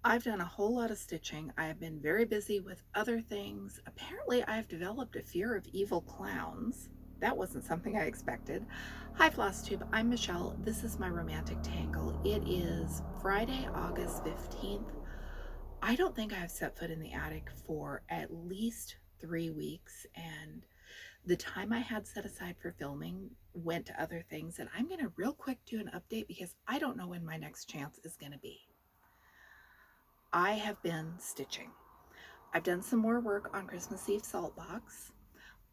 I've done a whole lot of stitching. I have been very busy with other things. Apparently, I've developed a fear of evil clowns. That wasn't something I expected. Hi, Flosstube. I'm Michelle. This is my romantic tangle. It is Friday, August 15th. I don't think I've set foot in the attic for at least 3 weeks, and the time I had set aside for filming went to other things. And I'm going to real quick do an update because I don't know when my next chance is going to be. I have been stitching. I've done some more work on Christmas Eve salt box.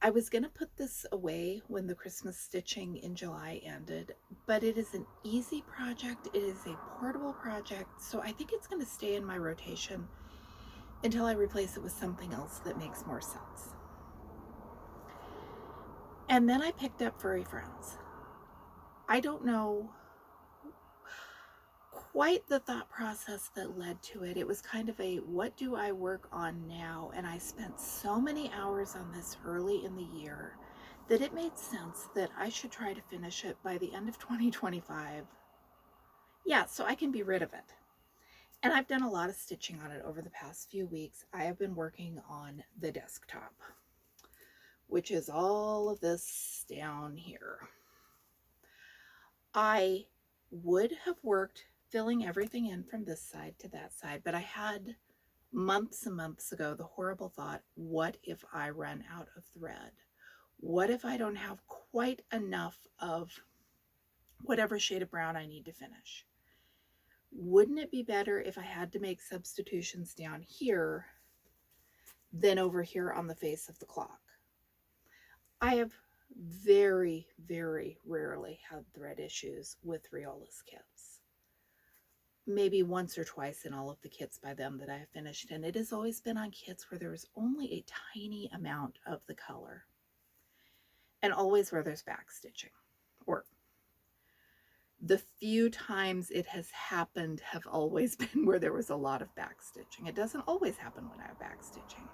I was going to put this away when the Christmas stitching in July ended, but it is an easy project. It is a portable project, so I think it's going to stay in my rotation until I replace it with something else that makes more sense. And then I picked up Furry Friends. I don't know quite the thought process that led to it. It was kind of a what do I work on now? And I spent so many hours on this early in the year that it made sense that I should try to finish it by the end of 2025. Yeah, so I can be rid of it. And I've done a lot of stitching on it over the past few weeks. I have been working on the desktop, which is all of this down here. I would have worked filling everything in from this side to that side, but I had months and months ago the horrible thought, what if I run out of thread? What if I don't have quite enough of whatever shade of brown I need to finish? Wouldn't it be better if I had to make substitutions down here than over here on the face of the clock? I have very, very rarely had thread issues with Riola's kits. Maybe once or twice in all of the kits by them that I have finished, and it has always been on kits where there is only a tiny amount of the color, and always where there's back stitching, or the few times it has happened have always been where there was a lot of back stitching. It doesn't always happen when I have back stitching.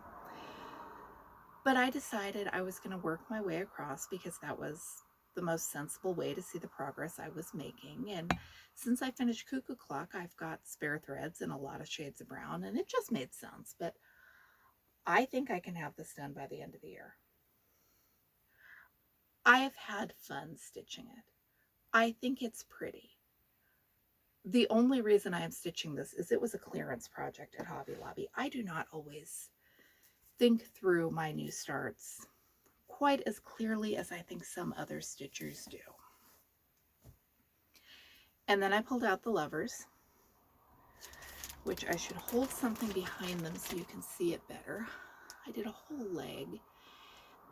But I decided I was going to work my way across because that was the most sensible way to see the progress I was making. And since I finished Cuckoo Clock, I've got spare threads and a lot of shades of brown, and it just made sense. But I think I can have this done by the end of the year. I have had fun stitching it. I think it's pretty. The only reason I am stitching this is it was a clearance project at Hobby Lobby. I do not always think through my new starts quite as clearly as I think some other stitchers do. And then I pulled out the levers, which I should hold something behind them so you can see it better. I did a whole leg.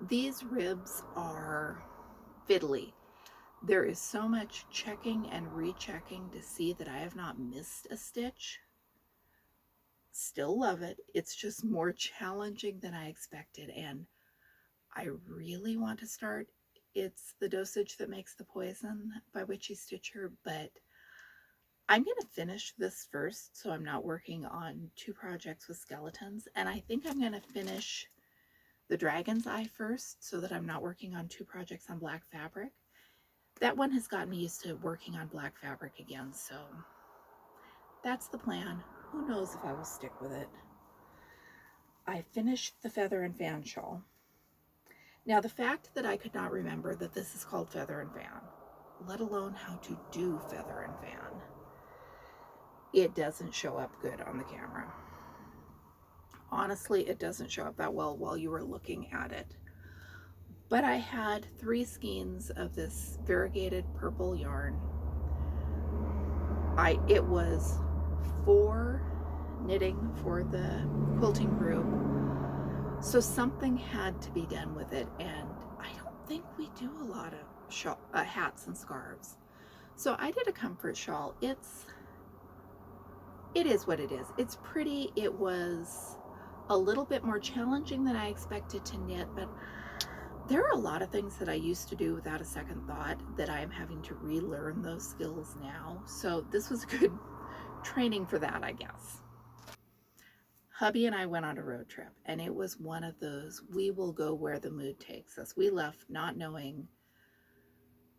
These ribs are fiddly. There is so much checking and rechecking to see that I have not missed a stitch. Still love it. It's just more challenging than I expected, and I really want to start It's the Dosage That Makes the Poison by Witchy Stitcher, but I'm going to finish this first so I'm not working on two projects with skeletons, and I think I'm going to finish the Dragon's Eye first so that I'm not working on two projects on black fabric. That one has gotten me used to working on black fabric again, so that's the plan. Who knows if I will stick with it. I finished the Feather and Fan shawl. Now, the fact that I could not remember that this is called Feather and Fan, let alone how to do Feather and Fan, it doesn't show up good on the camera. Honestly, it doesn't show up that well while you were looking at it. But I had 3 skeins of this variegated purple yarn. It was for knitting for the quilting group, so something had to be done with it, and I don't think we do a lot of hats and scarves. So I did a comfort shawl. It is what it is. It's pretty. It was a little bit more challenging than I expected to knit, but there are a lot of things that I used to do without a second thought that I am having to relearn those skills now. So this was good training for that, I guess. Hubby and I went on a road trip, and it was one of those, we will go where the mood takes us. We left not knowing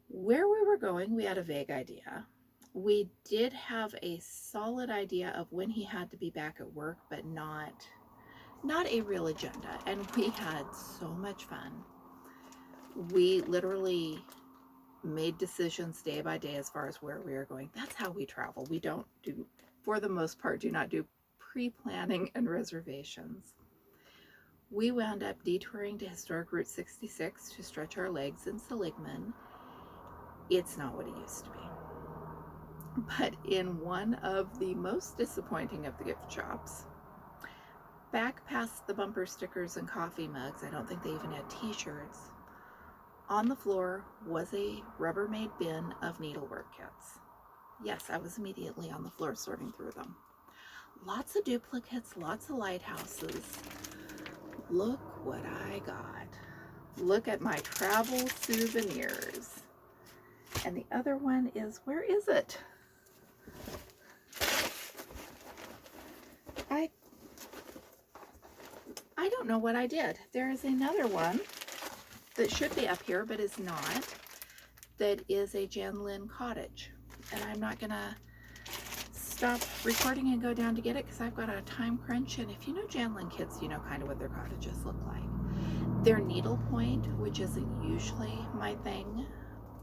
where we were going. We had a vague idea. We did have a solid idea of when he had to be back at work, but not a real agenda. And we had so much fun. We literally made decisions day by day as far as where we are going. That's how we travel. We don't do, for the most part, do not do pre-planning and reservations. We wound up detouring to historic Route 66 to stretch our legs in Seligman. It's not what it used to be. But in one of the most disappointing of the gift shops, back past the bumper stickers and coffee mugs, I don't think they even had t-shirts, on the floor was a Rubbermaid bin of needlework kits. Yes, I was immediately on the floor sorting through them. Lots of duplicates, lots of lighthouses. Look what I got. Look at my travel souvenirs. And the other one is, where is it? I don't know what I did. There is another one that should be up here, but is not. That is a Jan Lynn cottage. And I'm not gonna stop recording and go down to get it because I've got a time crunch. And if you know Jan Lynn kids, you know kind of what their cottages look like. They're needlepoint, which isn't usually my thing.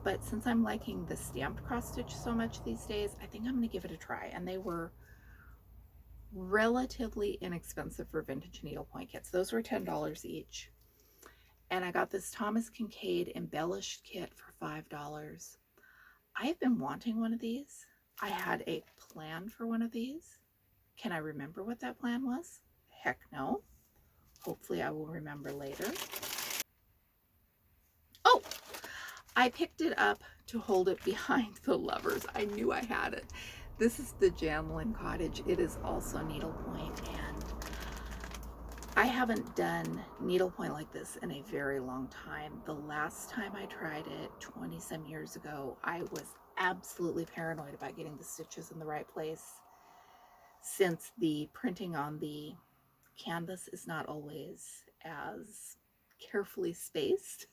But since I'm liking the stamped cross stitch so much these days, I think I'm gonna give it a try. And they were relatively inexpensive for vintage needlepoint kits. Those were $10 each. And I got this Thomas Kincaid embellished kit for $5. I've been wanting one of these. I had a plan for one of these. Can I remember what that plan was? Heck no. Hopefully I will remember later. Oh, I picked it up to hold it behind the lovers. I knew I had it. This is the Jan Lynn cottage. It is also needlepoint, and I haven't done needlepoint like this in a very long time. The last time I tried it 20 some years ago, I was absolutely paranoid about getting the stitches in the right place, since the printing on the canvas is not always as carefully spaced.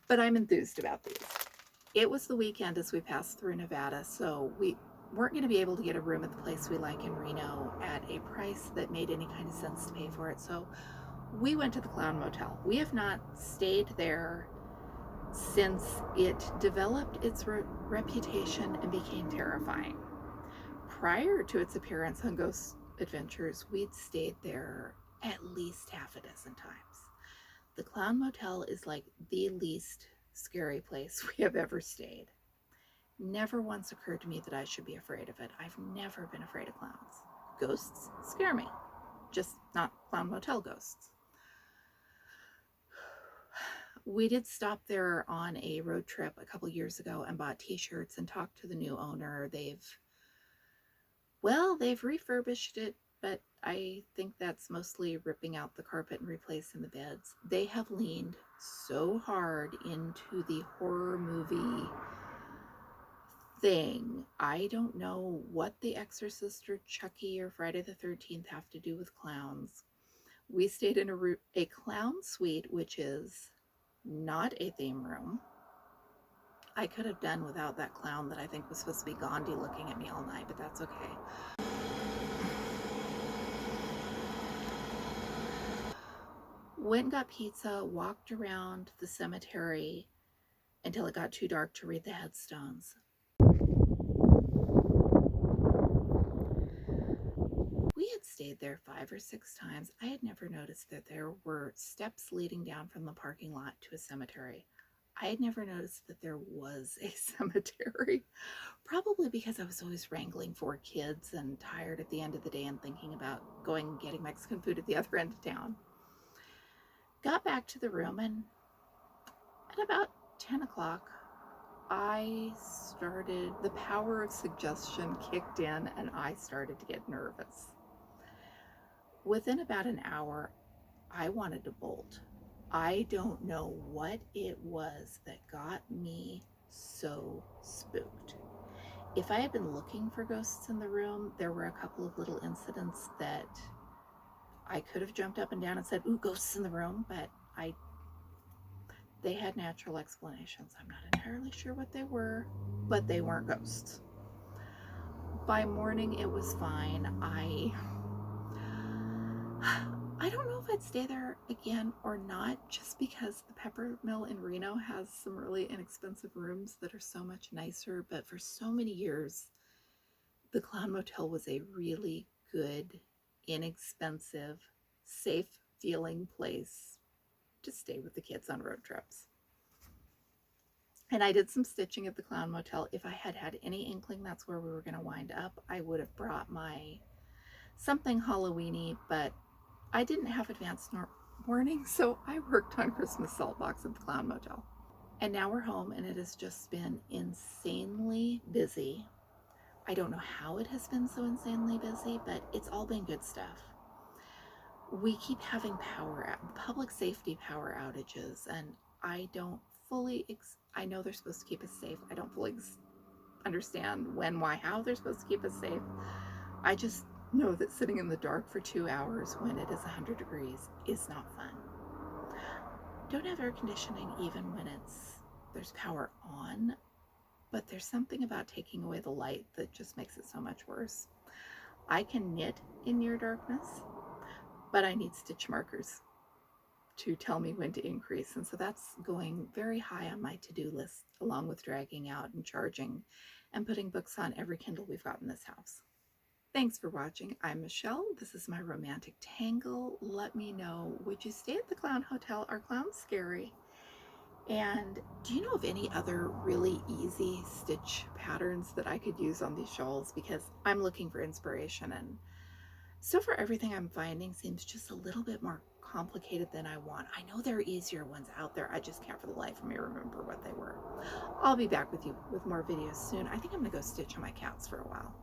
But I'm enthused about these. It was the weekend as we passed through Nevada, so we weren't going to be able to get a room at the place we like in Reno at a price that made any kind of sense to pay for it. So we went to the Clown Motel. We have not stayed there since it developed its reputation and became terrifying. Prior to its appearance on Ghost Adventures, we'd stayed there at least half a dozen times. The Clown Motel is like the least scary place we have ever stayed. Never once occurred to me that I should be afraid of it. I've never been afraid of clowns. Ghosts scare me, just not Clown Motel ghosts. We did stop there on a road trip a couple years ago and bought t-shirts and talked to the new owner. They've refurbished it, but I think that's mostly ripping out the carpet and replacing the beds. They have leaned so hard into the horror movie thing. I don't know what The Exorcist or Chucky or Friday the 13th have to do with clowns. We stayed in a clown suite, which is not a theme room. I could have done without that clown that I think was supposed to be Gandhi looking at me all night, but that's okay. Went and got pizza, walked around the cemetery until it got too dark to read the headstones. We had stayed there 5 or 6 times. I had never noticed that there were steps leading down from the parking lot to a cemetery. I had never noticed that there was a cemetery, probably because I was always wrangling 4 kids and tired at the end of the day and thinking about going and getting Mexican food at the other end of town. Got back to the room, and at about 10 o'clock, the power of suggestion kicked in, and I started to get nervous. Within about an hour, I wanted to bolt. I don't know what it was that got me so spooked. If I had been looking for ghosts in the room, there were a couple of little incidents that I could have jumped up and down and said, "Ooh, ghosts in the room," but They had natural explanations. I'm not entirely sure what they were, but they weren't ghosts. By morning, it was fine. I don't know if I'd stay there again or not, just because the Pepper Mill in Reno has some really inexpensive rooms that are so much nicer. But for so many years, the Clown Motel was a really good, inexpensive, safe feeling place to stay with the kids on road trips. And I did some stitching at the Clown Motel. If I had had any inkling that's where we were going to wind up, I would have brought my something Halloweeny, but I didn't have advanced warning, so I worked on Christmas salt box at the Clown Motel. And now we're home, and it has just been insanely busy. I don't know how it has been so insanely busy, but it's all been good stuff. We keep having public safety power outages, and I don't fully, I know they're supposed to keep us safe. I don't fully understand when, why, how they're supposed to keep us safe. I just know that sitting in the dark for 2 hours when it is 100 degrees is not fun. Don't have air conditioning even when there's power on, but there's something about taking away the light that just makes it so much worse. I can knit in near darkness, but I need stitch markers to tell me when to increase, and so that's going very high on my to-do list, along with dragging out and charging and putting books on every Kindle we've got in this house. Thanks for watching. I'm Michelle. This is my romantic tangle. Let me know, would you stay at the Clown Hotel? Are clowns scary? And do you know of any other really easy stitch patterns that I could use on these shawls? Because I'm looking for inspiration, and so far everything I'm finding seems just a little bit more complicated than I want. I know there are easier ones out there. I just can't for the life of me remember what they were. I'll be back with you with more videos soon. I think I'm gonna go stitch on my cats for a while.